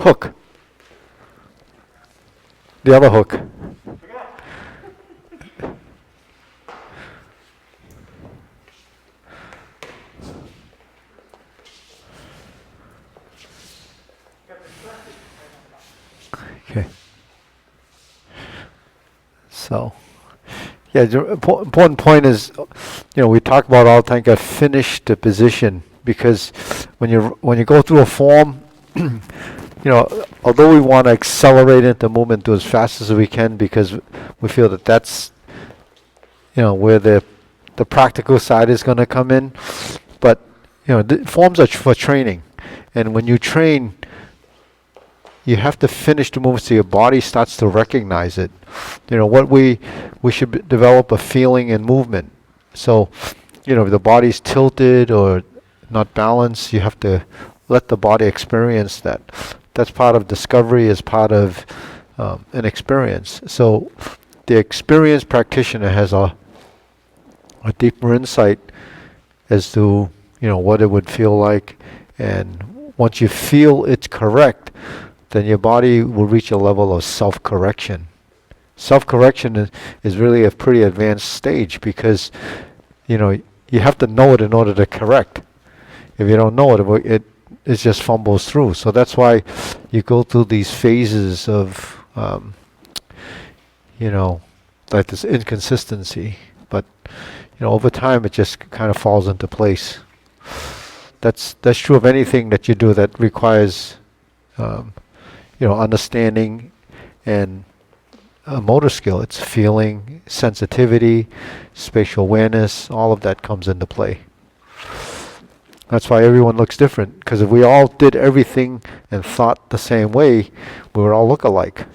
Hook. The other hook. Okay. So, yeah, the important point is, we talk about all the time, got to finish the position, because when you go through a form, although we want to accelerate into movement, do as fast as we can, because we feel that that's, where the practical side is going to come in. But, the forms are for training. And when you train, you have to finish the movement so your body starts to recognize it. What we should develop a feeling in movement. So, if the body's tilted or not balanced, you have to let the body experience that. That's part of discovery, is part of an experience. So the experienced practitioner has a deeper insight as to what it would feel like, and once you feel it's correct, then your body will reach a level of self-correction. Self-correction is really a pretty advanced stage, because you have to know it in order to correct. If you don't know it just fumbles through. So that's why you go through these phases of like this inconsistency, but over time it just kind of falls into place. That's true of anything that you do that requires understanding and motor skill. It's feeling, sensitivity, spatial awareness, all of that comes into play. That's why everyone looks different, because if we all did everything and thought the same way, we would all look alike.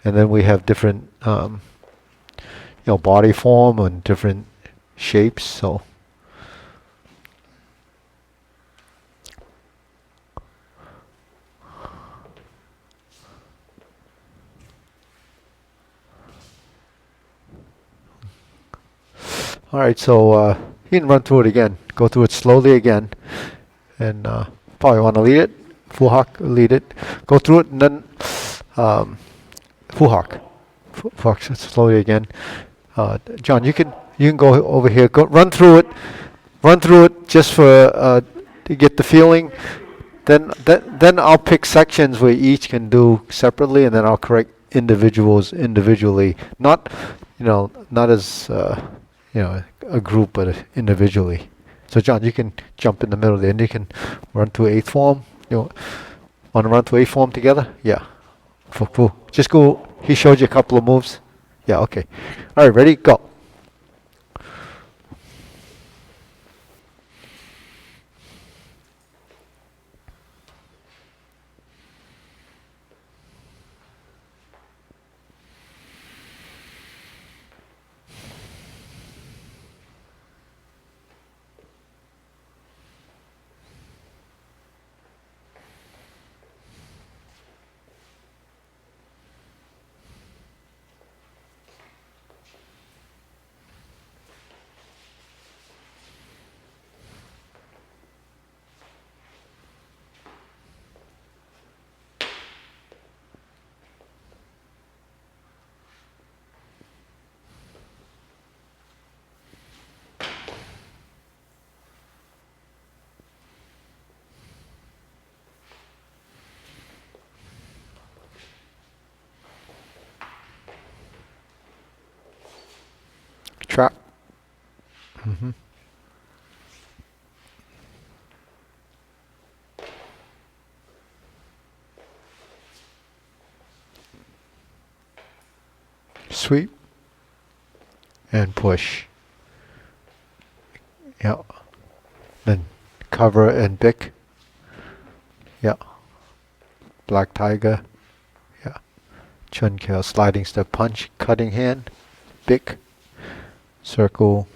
And then we have different body form and different shapes. So all right, so you can run through it again. Go through it slowly again, and probably want to lead it. Full hawk, lead it. Go through it, and then full hawk. Full hawk slowly again. John, you can go over here. Go run through it. Run through it just for to get the feeling. Then I'll pick sections where each can do separately, and then I'll correct individuals individually. Not as a group, but individually. So John, you can jump in the middle there, and you can run through 8th form. Want to run through 8th form together? Yeah. Just go. He showed you a couple of moves. Yeah, okay. All right, ready? Go. Trap. Sweep and push. Yeah. Then cover and pick. Yeah. Black tiger. Yeah. Chun kill, sliding step punch, cutting hand, pick. Circle,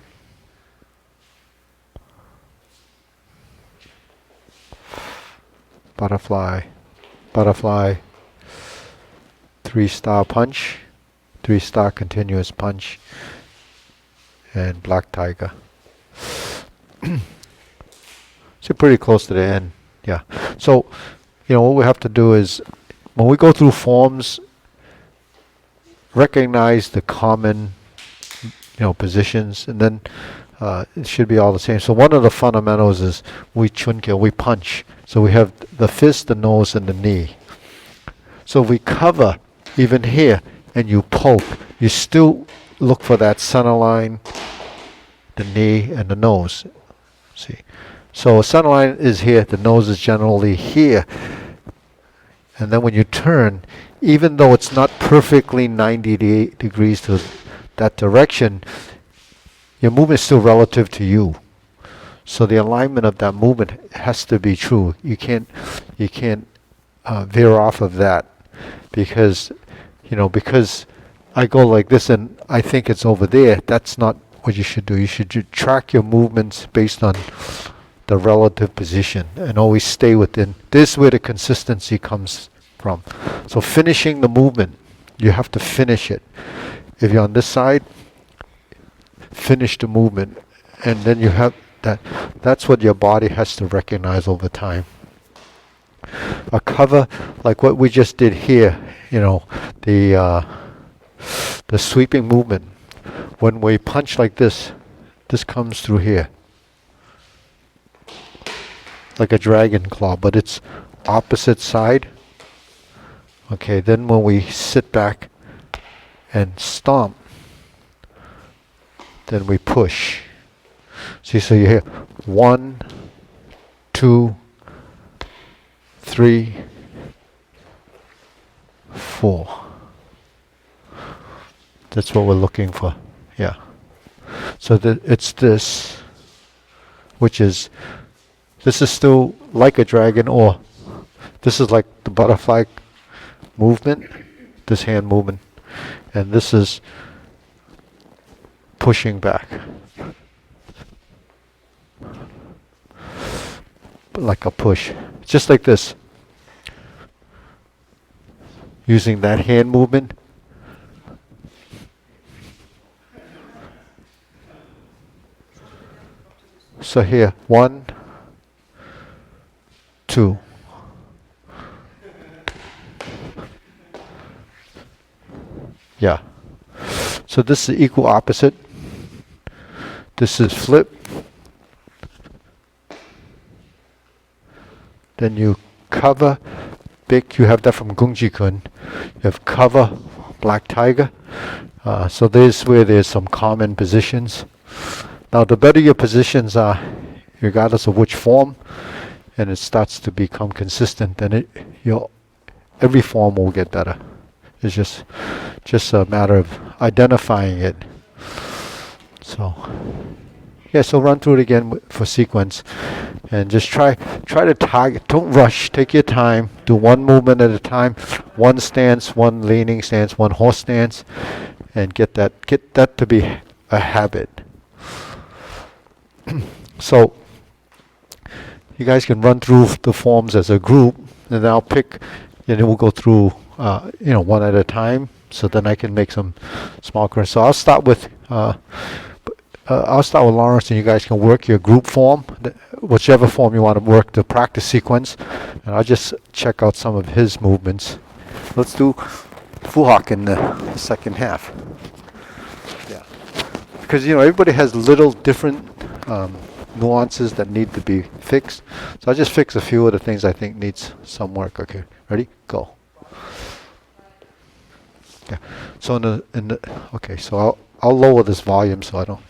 butterfly, 3-star punch, 3-star continuous punch, and black tiger. So pretty close to the end, yeah. So what we have to do is, when we go through forms, recognize the common, positions, and then it should be all the same. So one of the fundamentals is we chunke, we punch. So we have the fist, the nose, and the knee. So if we cover even here and you poke, you still look for that center line, the knee, and the nose. See? So a center line is here, the nose is generally here. And then when you turn, even though it's not perfectly 90 degrees to that direction, your movement is still relative to you. So the alignment of that movement has to be true. You can't veer off of that, because I go like this and I think it's over there. That's not what you should do. You should track your movements based on the relative position and always stay within. This is where the consistency comes from. So finishing the movement, you have to finish it. If you're on this side, finish the movement, and then you have that. That's what your body has to recognize over time. A cover like what we just did here, the sweeping movement. When we punch like this comes through here like a dragon claw, but it's opposite side. Okay, then when we sit back and stomp, then we push. See, so you hear 1, 2, 3, 4. That's what we're looking for. Yeah. So it's this, which is, this is still like a dragon, or this is like the butterfly movement, this hand movement, and this is pushing back. Like a push. Just like this. Using that hand movement. So here, 1, 2. Yeah. So this is equal opposite. This is flip. Then you cover, big, you have that from Gung Kuen. You have cover, black tiger. So there's where there's some common positions. Now the better your positions are, regardless of which form, and it starts to become consistent, then every form will get better. It's just a matter of identifying it. So yeah, so run through it again for sequence, and just try to target. Don't rush. Take your time. Do one movement at a time. One stance, one leaning stance, one horse stance, and get that to be a habit. So you guys can run through the forms as a group, and then I'll pick, and then we'll go through one at a time, so then I can make some small corrections. So I'll start with Lawrence, and you guys can work your group form, whichever form you want to work, the practice sequence, and I'll just check out some of his movements. Let's do footwork in the second half. Yeah, because everybody has little different nuances that need to be fixed. So I'll just fix a few of the things I think needs some work. Okay, ready? Go. Yeah. So okay, so I'll lower this volume so I don't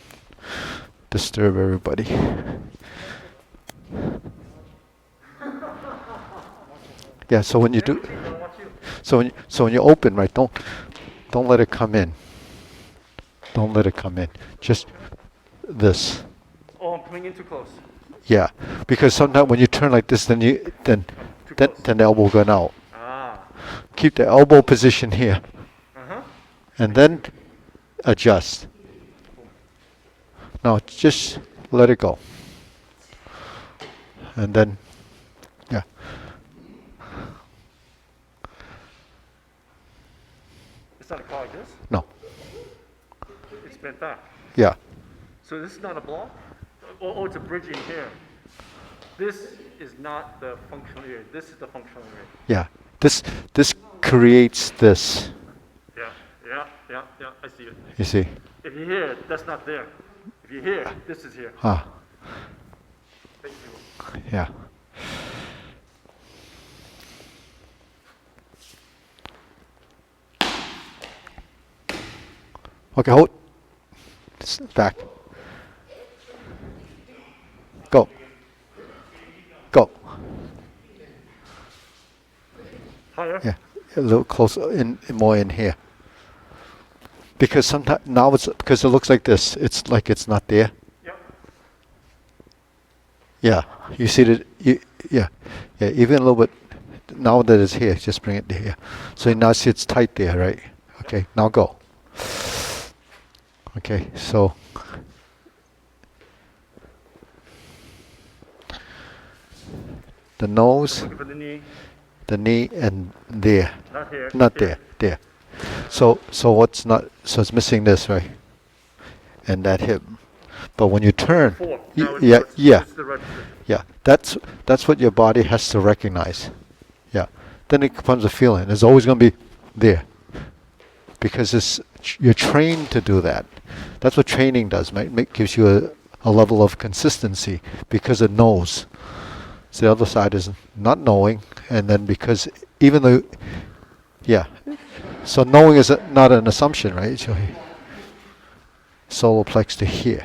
disturb everybody. Yeah. So when you do, so when you open, right? Don't let it come in. Don't let it come in. Just this. Oh, I'm coming in too close. Yeah, because sometimes when you turn like this, then the elbow going out. Ah. Keep the elbow position here, and then adjust. Now just let it go, and then yeah. It's not a car like this? No. It's bent back. Yeah. So this is not a block? Oh, it's a bridging here. This is not the functional area. This is the functional area. Yeah. This creates this. Yeah, I see it. You see? If you're here, that's not there. If you're here, this is here. Ah. Thank you. Yeah. Okay, hold. Back. Go. Go. Higher? Yeah, a little closer, more in here. Because sometimes now because it looks like this. It's like it's not there. Yep. Yeah, you see that? Yeah, even a little bit. Now that it's here, just bring it to here. So now see it's tight there, right? Okay, now go. Okay, so the nose, Looking for the knee, and there, not here. not here. there. So what's not? So it's missing this, right? And that hip. But when you turn, Four. Now it's yeah, yeah, It's the right position. yeah. That's what your body has to recognize. Yeah. Then it becomes a feeling. It's always going to be there, because you're trained to do that. That's what training does. Gives you a level of consistency because it knows. So the other side is not knowing, and then because even though, yeah. So knowing is not an assumption, right? So solar plex to here.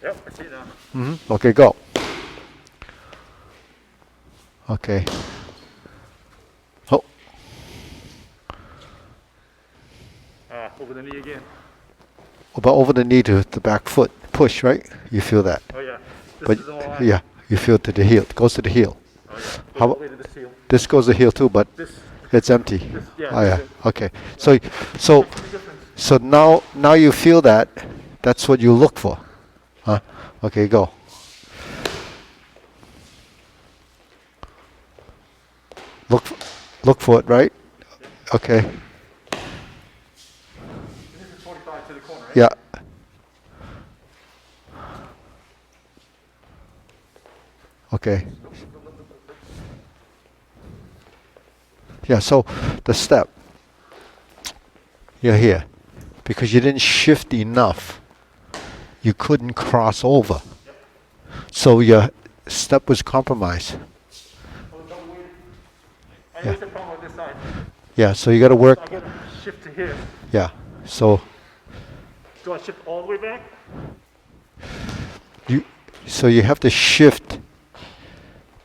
Yep, I see it now. Mm-hmm. Okay, go. Okay. Oh. Over the knee again. But over the knee to the back foot. Push, right? You feel that. Oh yeah. This But is all line. yeah, you feel it to the heel. It goes to the heel. Oh yeah. How How about- way to the seal. This goes to the heel too, but This. it's empty. Yeah, Oh yeah. this is- Okay. So now you feel that. That's what you look for. Huh? Okay, go. Look for it, right? Okay. This is 45 to the corner, right? Yeah. Okay. Yeah, so the step. You're here. Because you didn't shift enough. You couldn't cross over. So your step was compromised. Oh, don't wait. I Yeah. know it's a problem on this side. Yeah, so you got to work. So I gotta shift to here. Yeah. So Do I shift all the way back? you have to shift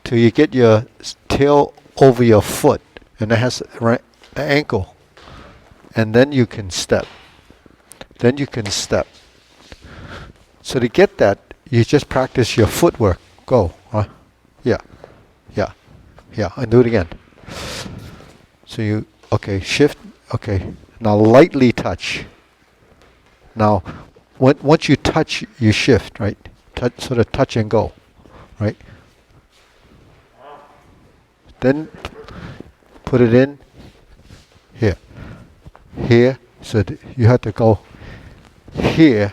till you get your tail over your foot, and it has the ankle, and then you can step. So to get that, you just practice your footwork. Go. Yeah. And do it again. So shift. Okay. Now lightly touch. Now, once you touch, you shift, right? Sort of touch and go, right? Then put it in here. So you have to go here,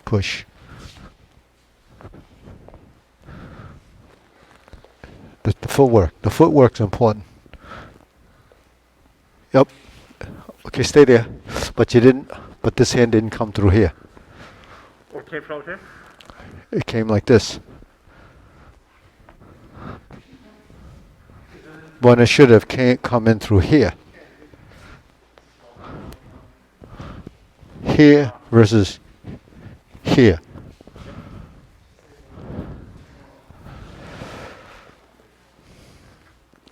push. The footwork's important. Yep. Okay, stay there. But this hand didn't come through here. Or came from here? It came like this. When it should have come in through here. Here versus here.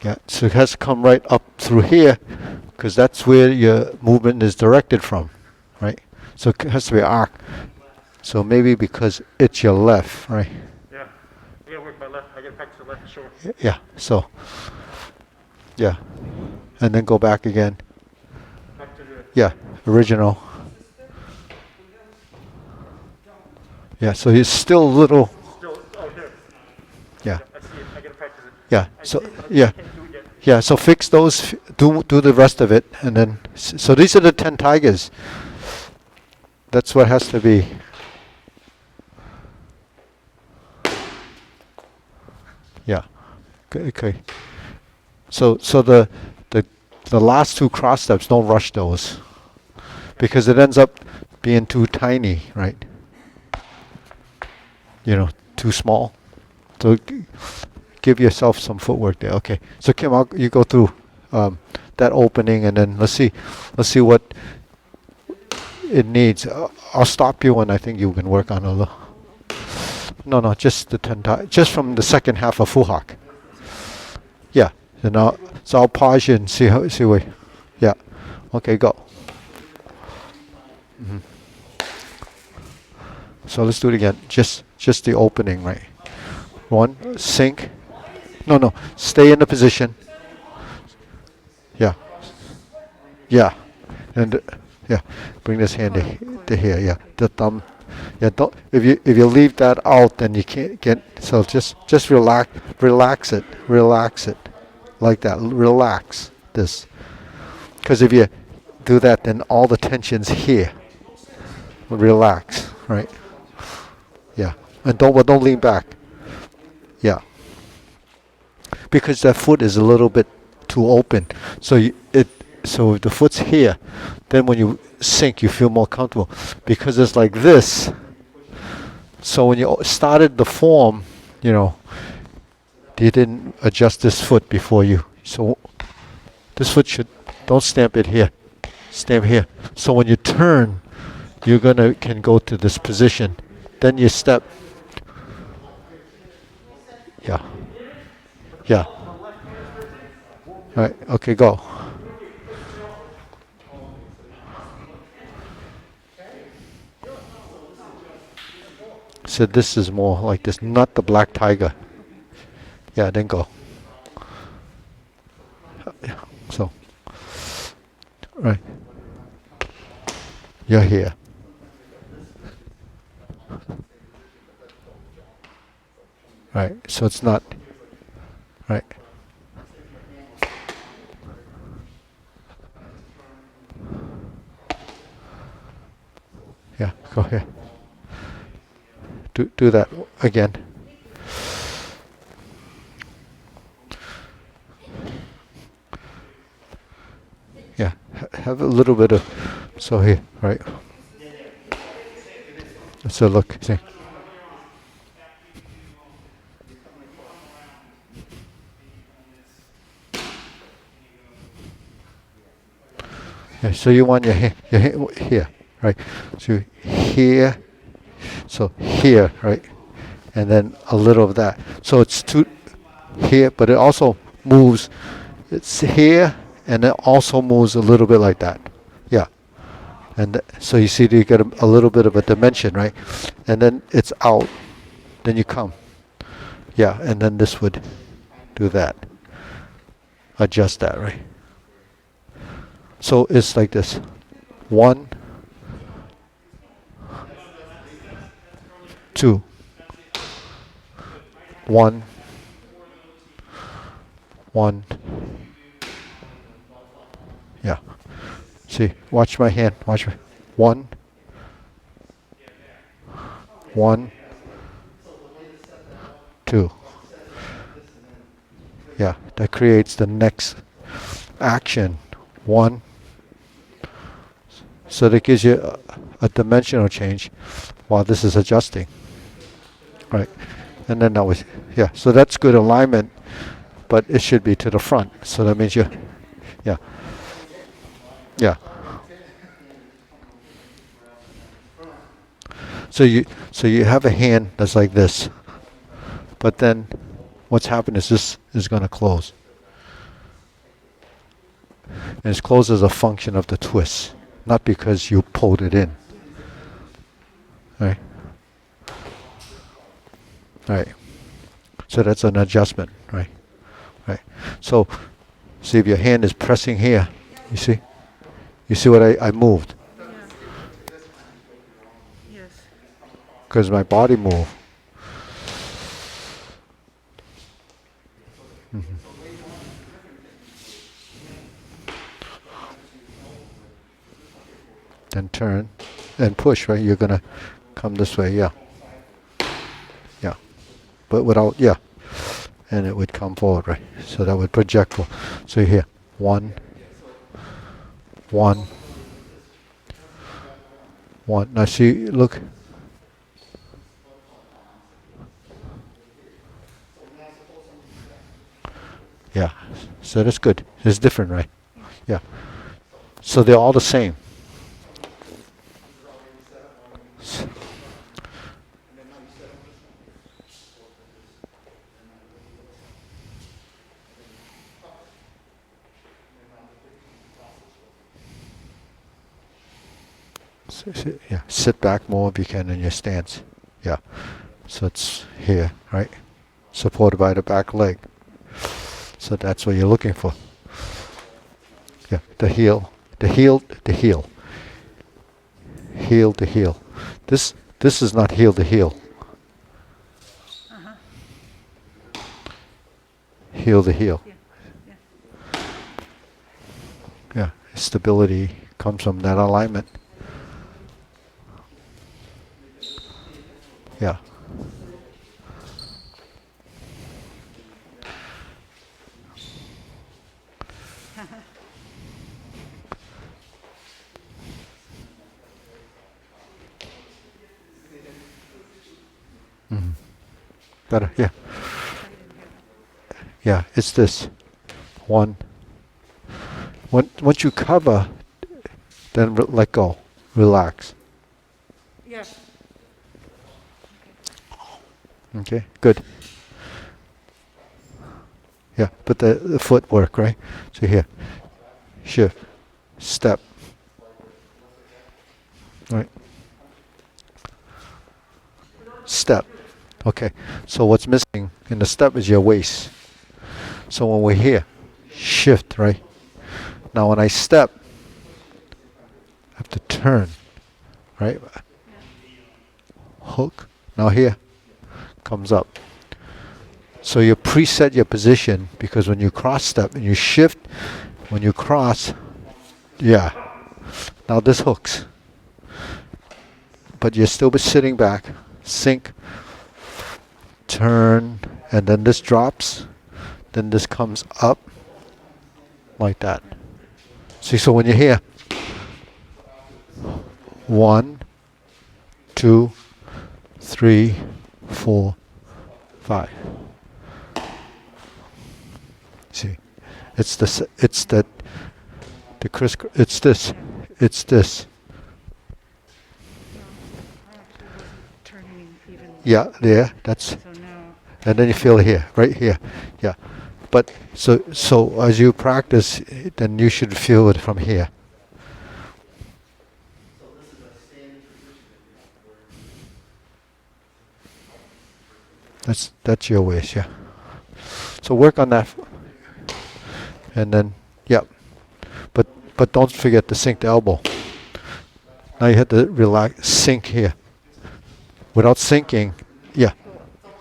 Yeah, so it has to come right up through here, because that's where your movement is directed from, right? So it has to be arc. So maybe because it's your left, right? Yeah. I gotta work my left. I gotta practice the left, sure. Yeah, so, yeah. And then go back again. Back to the. Yeah, original. Yeah, so he's still a little, Still, oh, here. yeah, I see it. I gotta practice it. yeah. I So, see it, but I yeah, can't do it yet. yeah. So fix those. Do the rest of it, and then. So these are the 10 tigers. That's what has to be. Yeah. Okay. So the last two cross steps, don't rush those, because it ends up being too tiny, right? You know, too small. So give yourself some footwork there. Okay. So Kim, you go through that opening, and then let's see what it needs. I'll stop you when I think you can work on a little. No, just the just from the second half of Fuhak. Yeah. So I'll pause you and see what. Yeah. Okay, go. So let's do it again. Just the opening, right? One, sink. No. Stay in the position. Yeah. Yeah. And yeah, bring this hand to here. Yeah, the thumb. Yeah, don't. If you leave that out, then you can't get. So just relax it, like that. Relax this, because if you do that, then all the tension's here. Relax, right? Yeah, and don't lean back. Yeah, because that foot is a little bit too open. So so if the foot's here, then when you sink, you feel more comfortable. Because it's like this. So when you started the form, you didn't adjust this foot before you. So this foot don't stamp it here. Stamp here. So when you turn, you're can go to this position. Then you step. Yeah. Yeah. All right. Okay, go. So this is more like this, not the black tiger. Yeah, then go. Yeah. So, right. You're here. Right. So it's not. Right. Yeah. Go here. Do that again. Yeah, have a little bit of, so here, right? So look, see. Yeah, so you want your hand here, right? So here, so here, right? And then a little of that. So it's here, but it also moves. It's here, and it also moves a little bit like that. Yeah. And so you see, you get a little bit of a dimension, right? And then it's out. Then you come. Yeah, and then this would do that. Adjust that, right? So it's like this. 1, 2, 1, 1. Yeah. See, watch my hand. Watch me. 1, 1, 2. Yeah, that creates the next action. 1. So that gives you a dimensional change while this is adjusting. Right. And then that was, yeah, so that's good alignment, but it should be to the front. So that means yeah. Yeah. So you have a hand that's like this, but then what's happened is this is going to close. And it's closed as a function of the twist, not because you pulled it in. Right? Right. So that's an adjustment, right? Right. So see if your hand is pressing here, you see? You see what I moved? Yes. Because my body moved. Then turn and push, right? You're going to come this way, yeah. Yeah. But without, yeah. and it would come forward, right? So that would project forward. So here, 1, 1, 1. Now see, look. Yeah, so that's good. It's different, right? Yeah. So they're all the same. Yeah, sit back more if you can in your stance. Yeah, so it's here, right? Supported by the back leg. So that's what you're looking for. Yeah, the heel, the heel, the heel, heel to heel. This is not heel to heel. Heel to heel. Yeah, stability comes from that alignment. Yeah. Better, yeah. Yeah, it's this. 1. Once you cover, then let go. Relax. Yeah. Okay, good. Yeah, but the footwork, right? So here, shift, step. Right. Step. Okay, so what's missing in the step is your waist. So when we're here, shift, right? Now when I step, I have to turn, right? Hook. Now here, comes up. So you preset your position because when you cross step and you shift, when you cross, yeah. Now this hooks. But you're still sitting back, sink, turn, and then this drops, then this comes up like that. See, so when you're here, 1, 2, 3, 4, 5. See, it's the it's this, it's this. Yeah, there. That's. So now. And then you feel here, right here. Yeah. But so as you practice, then you should feel it from here. That's your waist, yeah. So work on that, and then yeah. But don't forget to sink the elbow. Now you have to relax, sink here. Without sinking, yeah.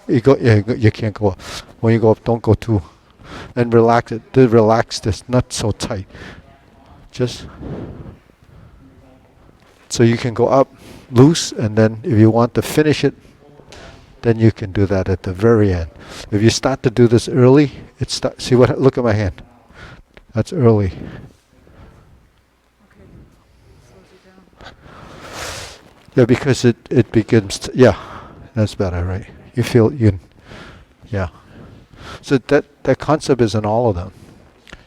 You can't go up. When you go up, don't go too. And relax it. Relax this, not so tight. Just so you can go up loose, and then if you want to finish it, then you can do that at the very end. If you start to do this early, see what? Look at my hand. That's early. Yeah, because it begins. Yeah, that's better, right? You feel yeah. So that concept is in all of them.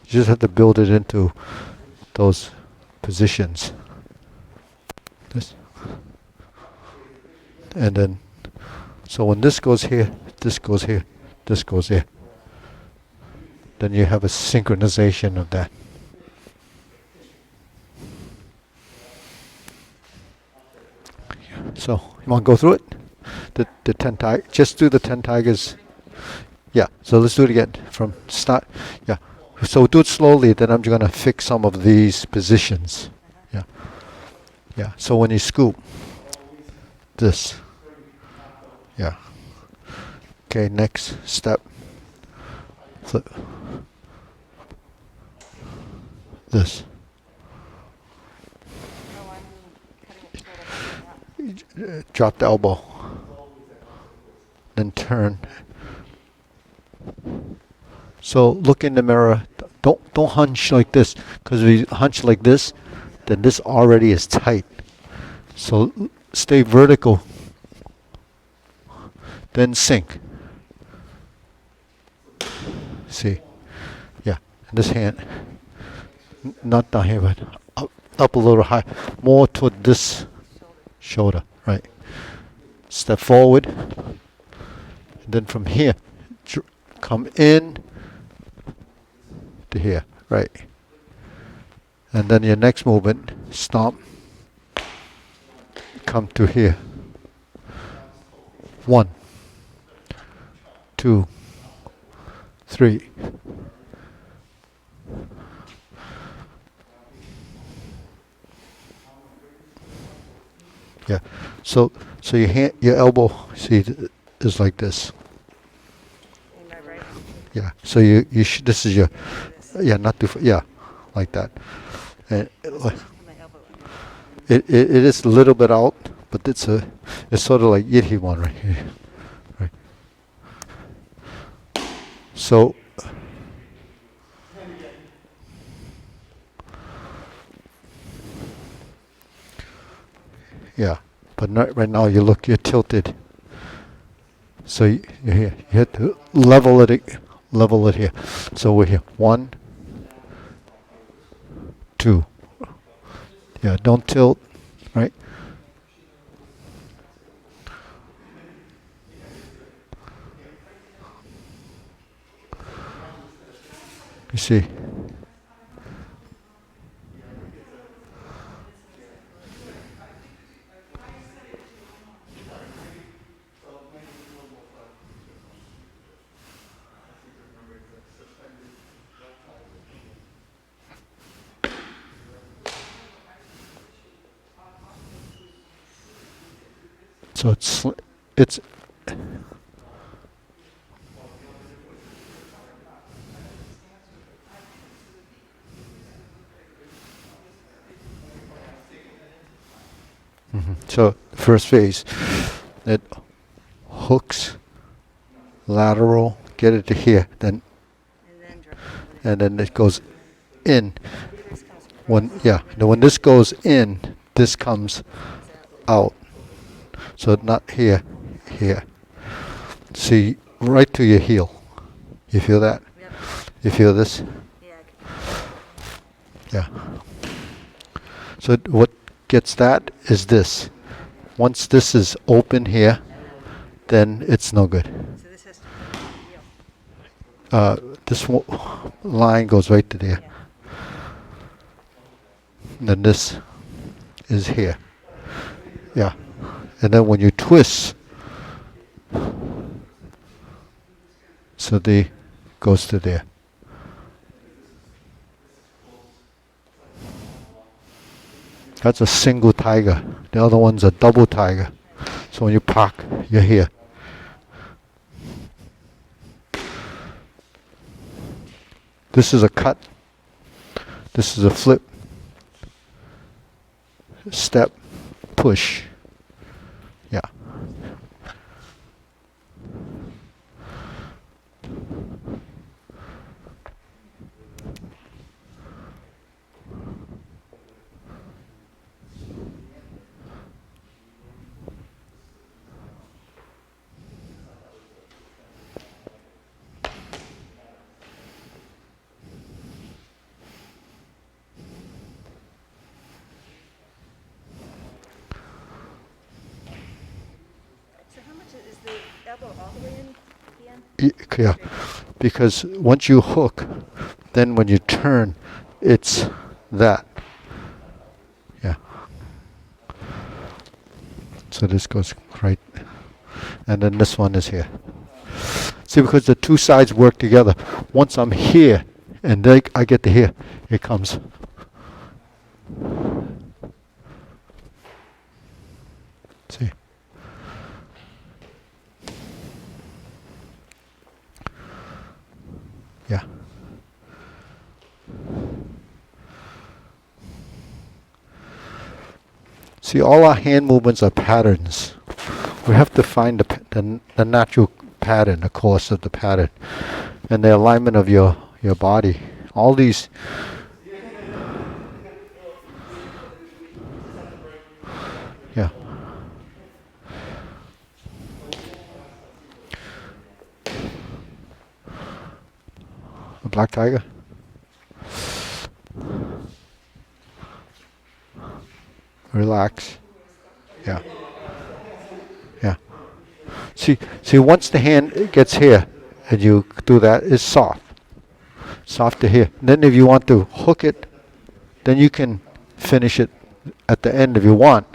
You just have to build it into those positions. This. And then, so when this goes here, this goes here, this goes here. Then you have a synchronization of that. So, you want to go through it? The 10 tigers, just do the 10 tigers. Yeah, so let's do it again from start. Yeah, so do it slowly, then I'm going to fix some of these positions. Yeah, yeah, so when you scoop, this. Yeah. Okay, next step. Flip. This. Drop the elbow. Then turn. So look in the mirror. Don't hunch like this, because if you hunch like this, then this already is tight. So stay vertical. Then sink. See? Yeah. And this hand, not down here, but up a little high, more toward this shoulder, right? Step forward. And then from here, come in to here, right? And then your next movement, stomp, come to here. 1, 2, 3. Yeah. So your hand, your elbow, see, is like this. Yeah. So you should. This is your. Yeah. Not too. Yeah. Like that. And it is a little bit out, but it's sort of like yiddy one right here. Right. So. Yeah, but not right now. You're tilted. So you're here. You have to level it here. So we're here. 1, 2. Yeah, don't tilt. Right. You see. So it's so first phase, it hooks lateral, get it to here, then and then it goes in. When this goes in, this comes out. So not here, here. See, right to your heel. You feel that? Yep. You feel this? Yeah. Yeah. So what gets that is this. Once this is open here, then it's no good. So this has to be This line goes right to there. Yeah. And then this is here. Yeah. And then when you twist, so the goes to there. That's a single tiger. The other one's a double tiger. So when you park, you're here. This is a cut. This is a flip. Step. Push. Yeah. So how much is the elbow all the way in at the end? Yeah. Because once you hook, then when you turn, it's that. Yeah. So this goes right, and then this one is here. See, because the two sides work together. Once I'm here, and I get to here, it comes. See. Yeah. See, all our hand movements are patterns. We have to find the natural pattern, the course of the pattern. and the alignment of your body. All these. Yeah. A black tiger. Relax. Yeah. Yeah. See, once the hand gets here and you do that, it's soft. Soft to here. Then if you want to hook it, then you can finish it at the end if you want.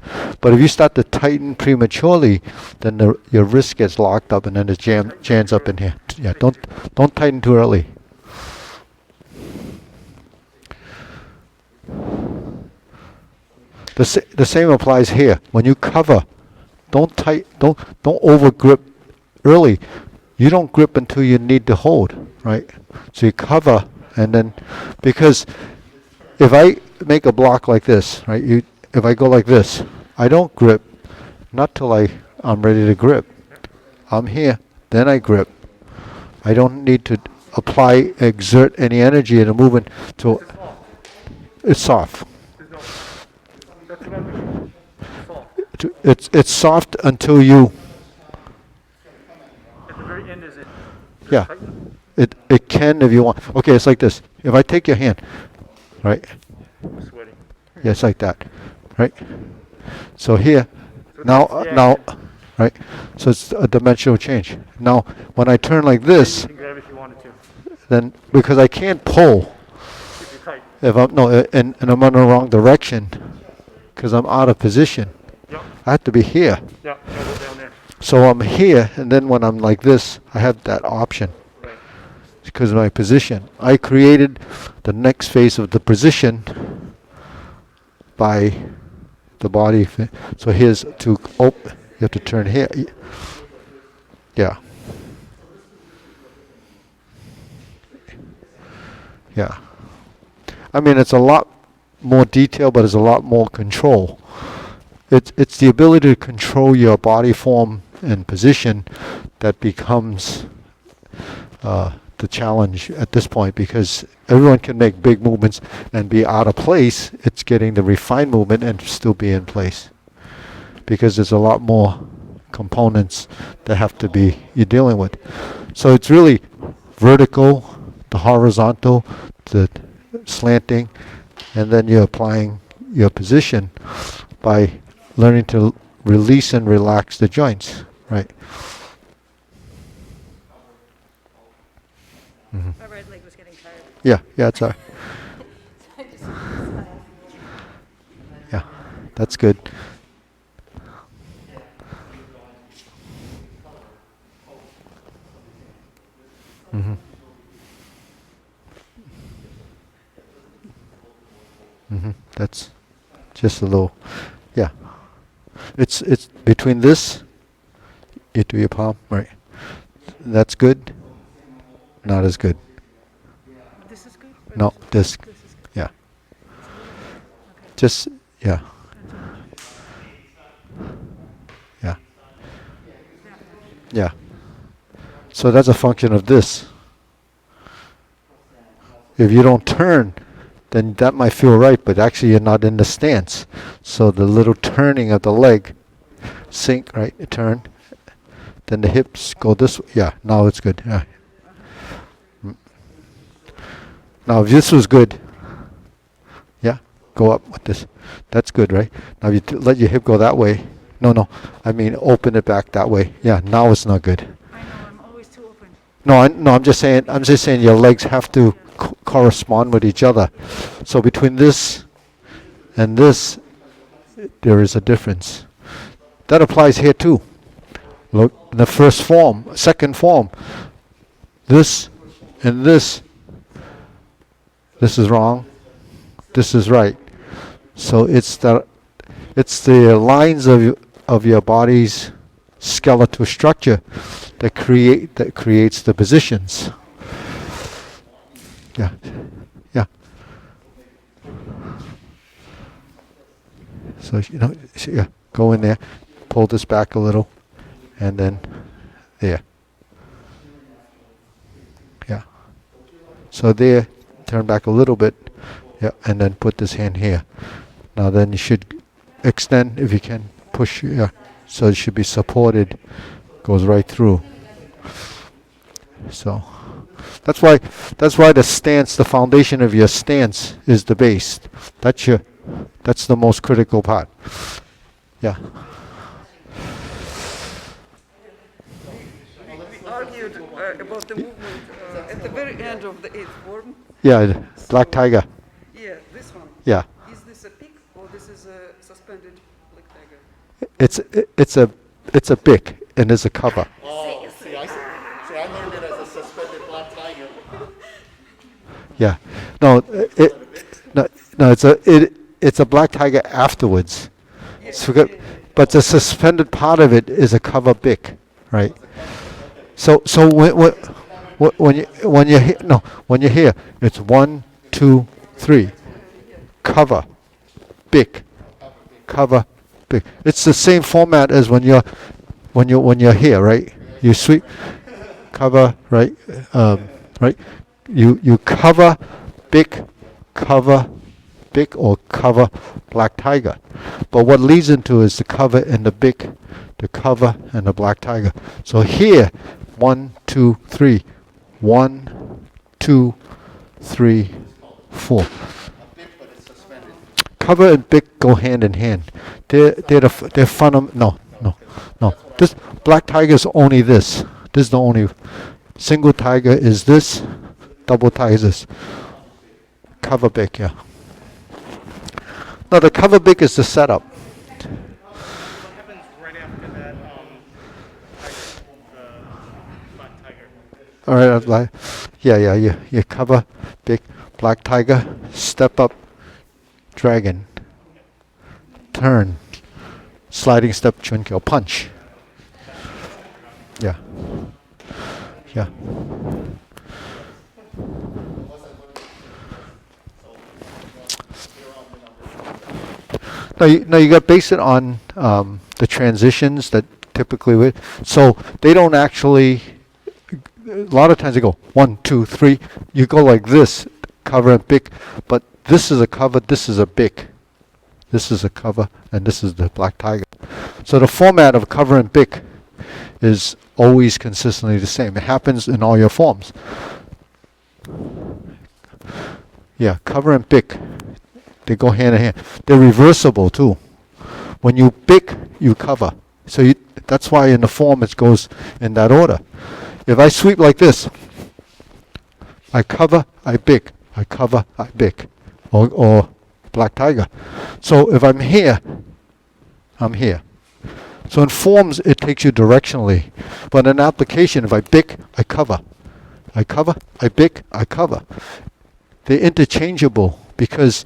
But if you start to tighten prematurely, then your wrist gets locked up and then it jams up in here. Yeah, don't tighten too early. The same applies here. When you cover, don't over grip early. You don't grip until you need to hold, right? So you cover, and then, because if I make a block like this, right? If I go like this, I don't grip, not till I'm ready to grip. I'm here, then I grip. I don't need to exert any energy in the movement till it's soft. That's what I'm soft. It's soft until you. At the very end, is it? Yeah. Tighten? It can if you want. Okay, it's like this. If I take your hand, right? I'm sweating. Yeah, it's like that, right? So here, So now, that's the now, action. right? So it's a dimensional change. Now, when I turn like this, You can grab if you wanted to. then because I can't pull If you're tight. if I'm and I'm in the wrong direction, because I'm out of position. Yep. I have to be here. Yeah. Go down there. So I'm here, and then when I'm like this, I have that option. Right. Because of my position. I created the next phase of the position by the body. So here's to open. You have to turn here. Yeah. Yeah. I mean, it's a lot more detail, but it's a lot more control. It's the ability to control your body form and position that becomes the challenge at this point, because everyone can make big movements and be out of place. It's getting the refined movement and still be in place, because there's a lot more components that have to be you're dealing with. So it's really vertical, the horizontal, the slanting, and then you're applying your position by learning to release and relax the joints, right? Mm-hmm. My right leg was getting tired. Yeah, it's all right. Yeah, that's good. Mm-hmm. Mm-hmm. That's just a little, yeah. It's between this, you do your palm, right? That's good. Not as good. This is good? Or No, this, This is good. yeah. Okay. Just, yeah, Not too much. yeah, That much. yeah. So that's a function of this. If you don't turn, then that might feel right, but actually you're not in the stance. So the little turning of the leg, sink, right, turn, then the hips go this way. Yeah, now it's good. Yeah. Now if this was good, yeah, go up with this. That's good, right? Now you let your hip go that way. No, I mean open it back that way. Yeah, now it's not good. I know, I'm always too open. No, I'm just saying your legs have to correspond with each other. So between this and this, there is a difference. That applies here too. Look, in the first form, second form, this and this is wrong, this is right. So it's the lines of your body's skeletal structure that creates the positions. Yeah. So yeah, go in there, pull this back a little, and then there. Yeah. So there, turn back a little bit, yeah, and then put this hand here. Now then you should extend if you can, push, yeah, so it should be supported, goes right through. So that's why the stance, the foundation of your stance is the base. That's the most critical part. Yeah. We argued about the movement at the very end of the eighth form. Yeah, black tiger. Yeah, this one. Yeah. Is this a pick or this is a suspended black tiger? It's a bick and it's a cover. Oh, see, I learned it as a suspended black tiger. Yeah. No, it's a black tiger afterwards. So, but the suspended part of it is a cover bick, right? So when you're here, it's 1, 2, 3, cover, bick, cover, bick. It's the same format as when you're here, right? You sweep, cover, right, right. You cover, bick, or cover black tiger. But what leads into is the cover and the bick, the cover and the black tiger. So here, 1, 2, 3, 1, 2, 3, 4. Cover and bick go hand in hand. They're fundamental. No. This black tiger is only this. This is the only single tiger is this. Double tiger is this. Cover bick, yeah. No, the cover bick is the setup. What happens right after that, the black tiger? All right, you cover bick, black tiger, step up, dragon, turn, sliding step, chun kill, punch. Yeah. No, you got to base it on the transitions that typically so they don't actually. A lot of times they go 1, 2, 3. You go like this, cover and bick, but this is a cover, this is a bick. This is a cover, and this is the black tiger. So the format of cover and bick is always consistently the same. It happens in all your forms. Yeah, cover and bick. They go hand in hand. They're reversible too. When you bick, you cover. So that's why in the form it goes in that order. If I sweep like this, I cover, I bick, I cover, I bick, or black tiger. So if I'm here, I'm here. So in forms, it takes you directionally. But in application, if I bick, I cover. I cover, I bick, I cover. They're interchangeable because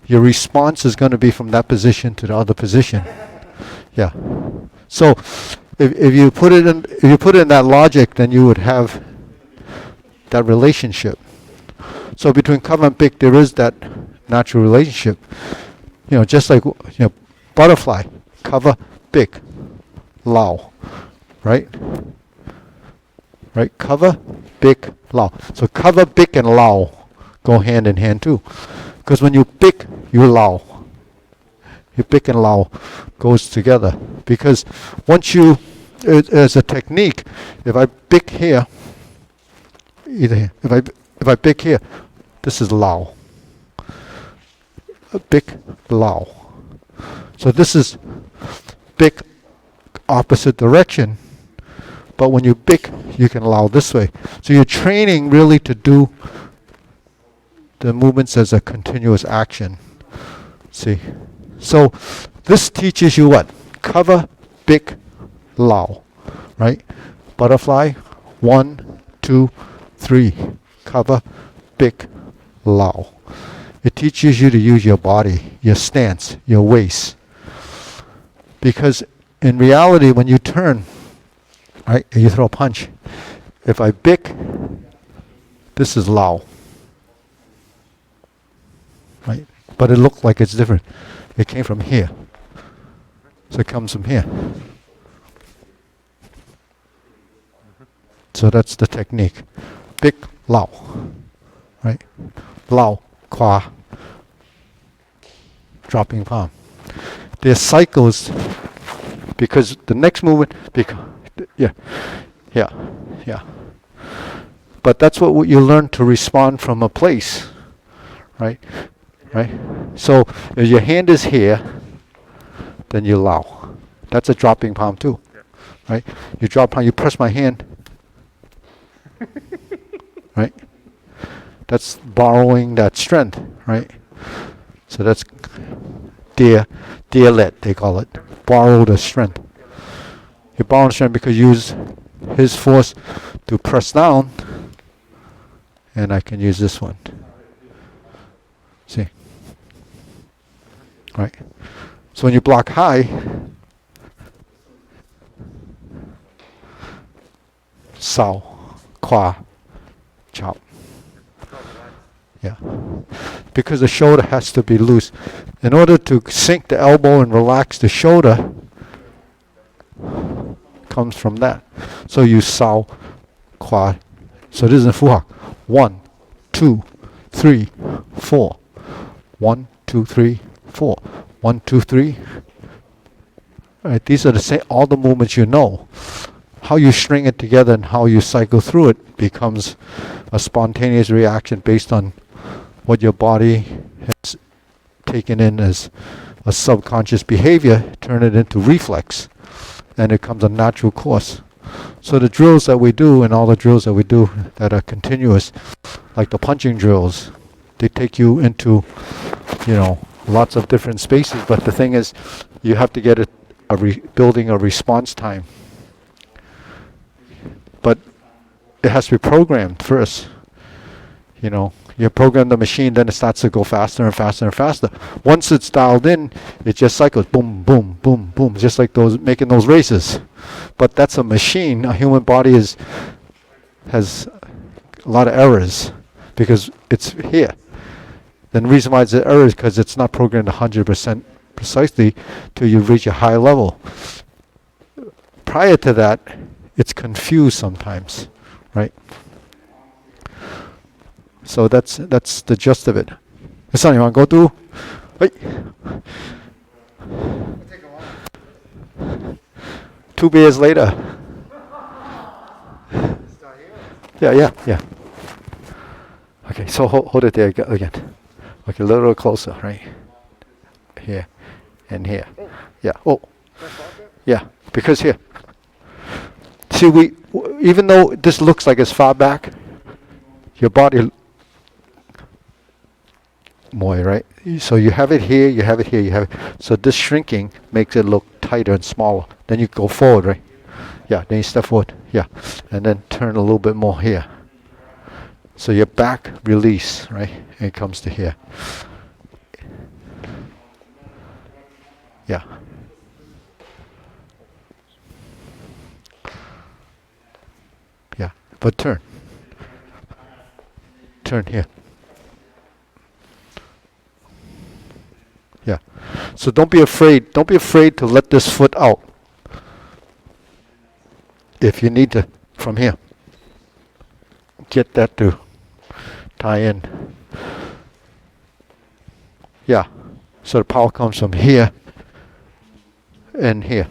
your response is going to be from that position to the other position. Yeah. So if you put it in that logic, then you would have that relationship. So between cover and bick, there is that natural relationship. Just like butterfly, cover, bick, Lau, right? Right, cover, bick, Lau. So cover, bick, and Lau go hand in hand too. Because when you bick, you Lau. You bick and Lau goes together. Because once you, as a technique, if I bick here, either here, if I bick here, this is Lau. Bick, Lau. So this is bick opposite direction, but when you bick, you can Lau this way. So you're training really to do the movements as a continuous action. See? So this teaches you what? Cover, bick, Lau. Right? Butterfly, 1, 2, 3. Cover, bick, Lau. It teaches you to use your body, your stance, your waist. Because in reality, when you turn, right, and you throw a punch, if I bick, this is Lau. Right? But it looked like it's different. It came from here. So it comes from here. So that's the technique. Bick, Lau. right? Lau, Kwa, dropping palm. There's cycles because the next movement, yeah, yeah, yeah. But that's what you learn to respond from a place, right? Right? So if your hand is here, then you Lau. That's a dropping palm too, right? You drop palm, you press my hand, right? That's borrowing that strength, right? So that's dear let, they call it. Borrow the strength. You borrow the strength because you use his force to press down, and I can use this one. See? Right? So when you block high, sao, kwa, chop. Yeah. Because the shoulder has to be loose. In order to sink the elbow and relax the shoulder, comes from that. So you sao, kwa. So this is in fuhak. 1, 2, 3, 4. 1, 2, 3, 4. 1, 2, 3. Right, these are the same. All the movements you know. How you string it together and how you cycle through it becomes a spontaneous reaction based on what your body has taken in as a subconscious behavior. Turn it into reflex, and it comes a natural course. So the drills that we do and all the drills that we do that are continuous, like the punching drills, they take you into, lots of different spaces. But the thing is, you have to get building a response time. But it has to be programmed first. You program the machine, then it starts to go faster and faster and faster. Once it's dialed in, it just cycles, boom, boom, boom, boom, just like making those races. But that's a machine. A human body has a lot of errors because it's here. Then the reason why it's an error is because it's not programmed 100% precisely till you reach a high level. Prior to that, it's confused sometimes, right? So that's the gist of it. Son, you want to go through? Hey. 2 beers later. Yeah. Okay, so hold it there again. Okay, a little closer, right? Here and here. Yeah. Oh. Yeah, because here. See, even though this looks like it's far back, your body more, right? So you have it here, you have it here, you have it. So this shrinking makes it look tighter and smaller. Then you go forward, right? Yeah, then you step forward. Yeah. And then turn a little bit more here. So your back release, right? And it comes to here. Yeah. Yeah. But turn. Turn here. Yeah. So don't be afraid. Don't be afraid to let this foot out. If you need to, from here. Get that to tie in. Yeah. So the power comes from here and here.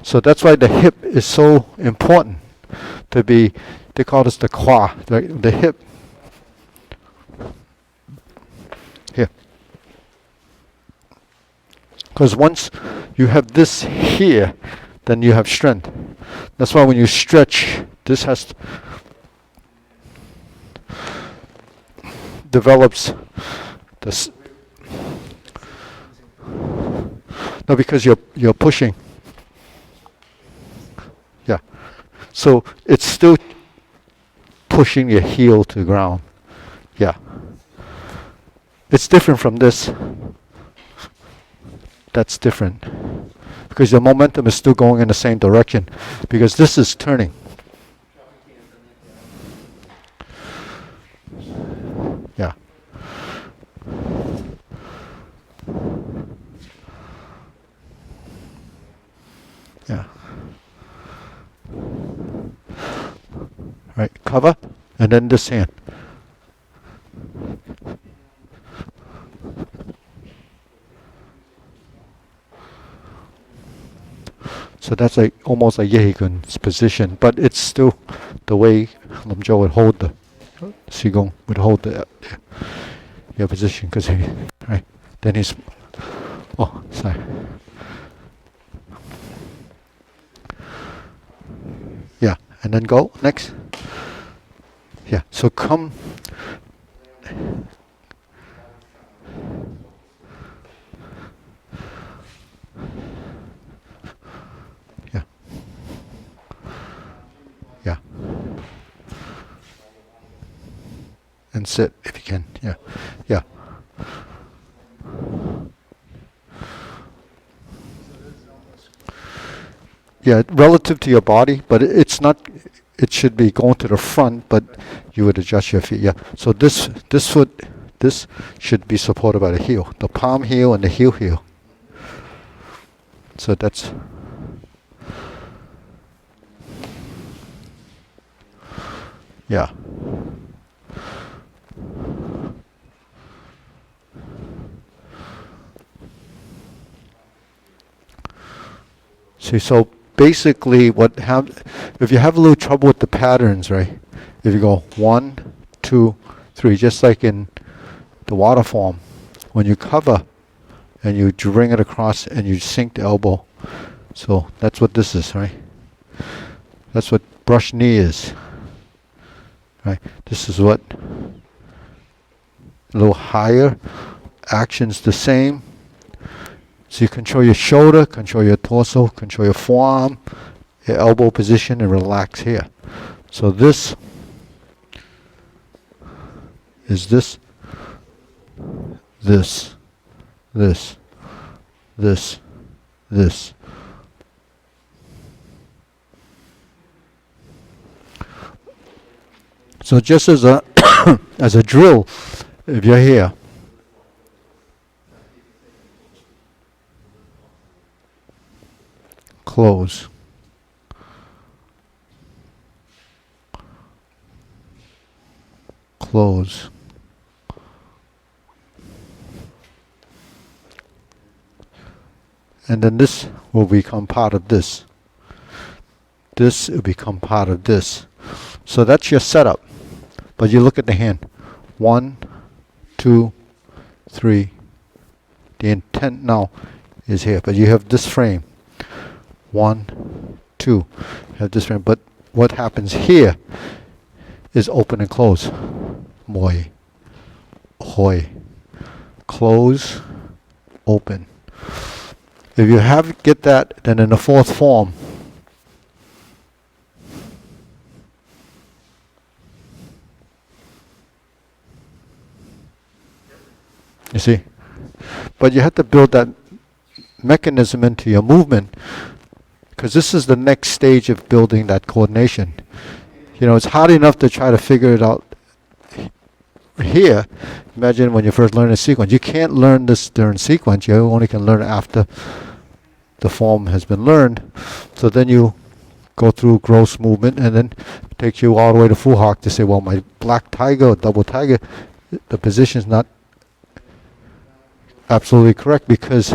So that's why the hip is so important to be, they call this the kwa, the hip. Here. Because once you have this here, then you have strength. That's why when you stretch, this develops this. No, because you're pushing. Yeah. So it's still pushing your heel to the ground. Yeah. It's different from this. That's different. Because the momentum is still going in the same direction. Because this is turning. Yeah. Yeah. Right, cover, and then this hand. So that's like almost like Yehigun's position, but it's still the way Lam Zhou would hold the Sigong would hold the your position, because he right then he's sorry. Yeah, and then go next. Yeah, so come. Yeah. Yeah. And sit if you can. Yeah. Yeah. Yeah, relative to your body, but it's not. It should be going to the front, but you would adjust your feet. Yeah. So this foot, this should be supported by the heel, the palm heel and the heel. So that's. Yeah. See, so basically if you have a little trouble with the patterns, right? If you go 1, 2, 3, just like in the water form, when you cover and you bring it across and you sink the elbow. So that's what this is, right? That's what brush knee is. Right? This is what a little higher, action's the same. So you control your shoulder, control your torso, control your forearm, your elbow position, and relax here. So this is this. So just as a as a drill, if you're here, close. Close. And then this will become part of this. This will become part of this. So that's your setup. But you look at the hand. 1, 2, 3. The intent now is here. But you have this frame. 1, 2. You have this frame. But what happens here is open and close. Moi. Hoi. Close. Open. If you get that, then in the fourth form, you see? But you have to build that mechanism into your movement, because this is the next stage of building that coordination. You know, it's hard enough to try to figure it out here. Imagine when you first learn a sequence. You can't learn this during sequence. You only can learn it after the form has been learned. So then you go through gross movement, and then it takes you all the way to full hawk to say, well, my black tiger or double tiger, the position is not absolutely correct, because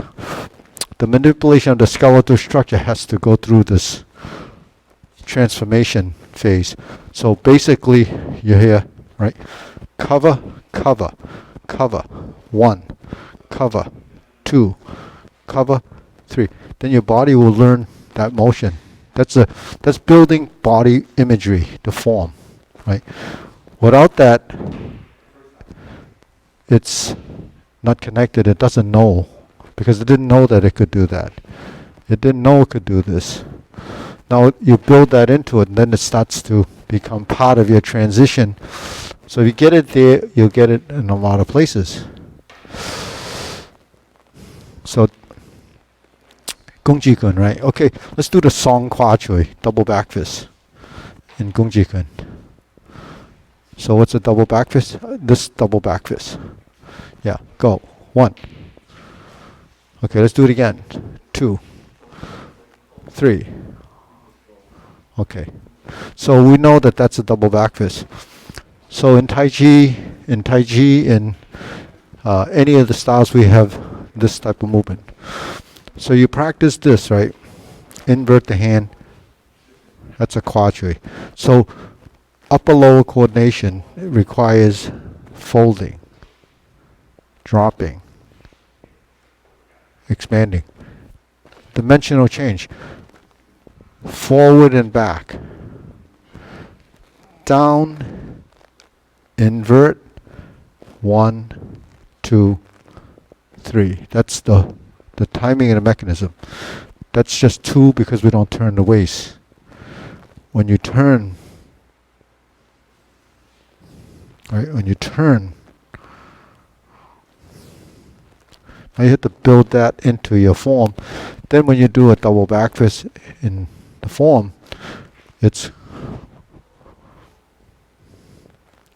the manipulation of the skeletal structure has to go through this transformation phase. So basically, you're here, right? Cover, cover, cover. 1, cover, 2, cover, 3. Then your body will learn that motion. That's building body imagery, the form, right? Without that, it's not connected. It doesn't know, because it didn't know that it could do that. It didn't know it could do this. Now you build that into it, and then it starts to become part of your transition. So if you get it there, you'll get it in a lot of places. So Gung Ji Gun, right? Okay, let's do the Song Kwa Chui, double back fist in Gung Ji Gun. So what's a double back fist? This double back fist. Yeah, go. 1. Okay, let's do it again. 2, 3. Okay. So we know that that's a double back fist. So in Tai Chi, in any of the styles, we have this type of movement. So you practice this, right? invert the hand. That's a quadri. So upper lower coordination requires folding, dropping, expanding. Dimensional change. Forward and back. Down, invert, 1, 2, 3. That's the timing of the mechanism. That's just 2 because we don't turn the waist. When you turn, right, now you have to build that into your form. Then when you do a double back fist in the form, it's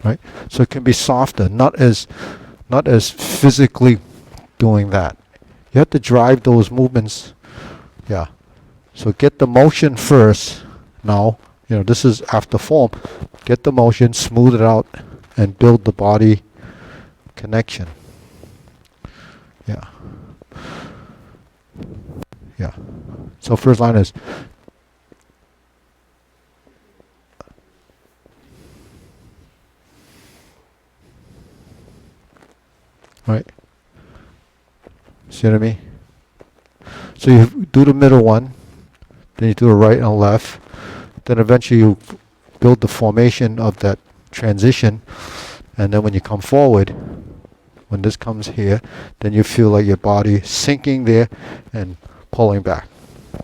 right. So it can be softer, not as physically doing that. You have to drive those movements. Yeah. So get the motion first. Now, this is after form. Get the motion, smooth it out, and build the body connection. Yeah. Yeah. So first line is right. See what I mean? So you do the middle one, then you do a right and left, then eventually you build the formation of that transition, and then when you come forward, when this comes here, then you feel like your body sinking there and pulling back. So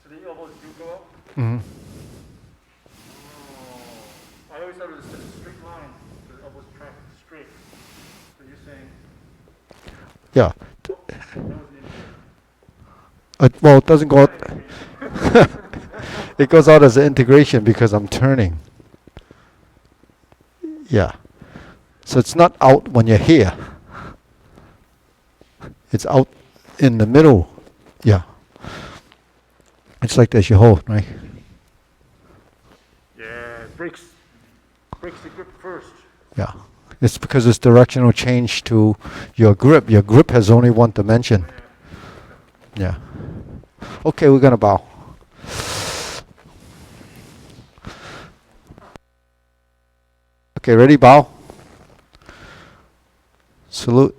the elbows do go up? Mm-hmm. Oh, I always thought it was just a straight line. The elbows track straight. So you're saying, Yeah. that was the Well, it doesn't go out. It goes out as an integration because I'm turning. Yeah. So it's not out when you're here. It's out in the middle. Yeah. It's like this, you hold, right? yeah, breaks the grip first. Yeah. It's because it's directional change to your grip. Your grip has only one dimension. Yeah. Okay, we're going to bow. Okay, ready? Bow. Salute.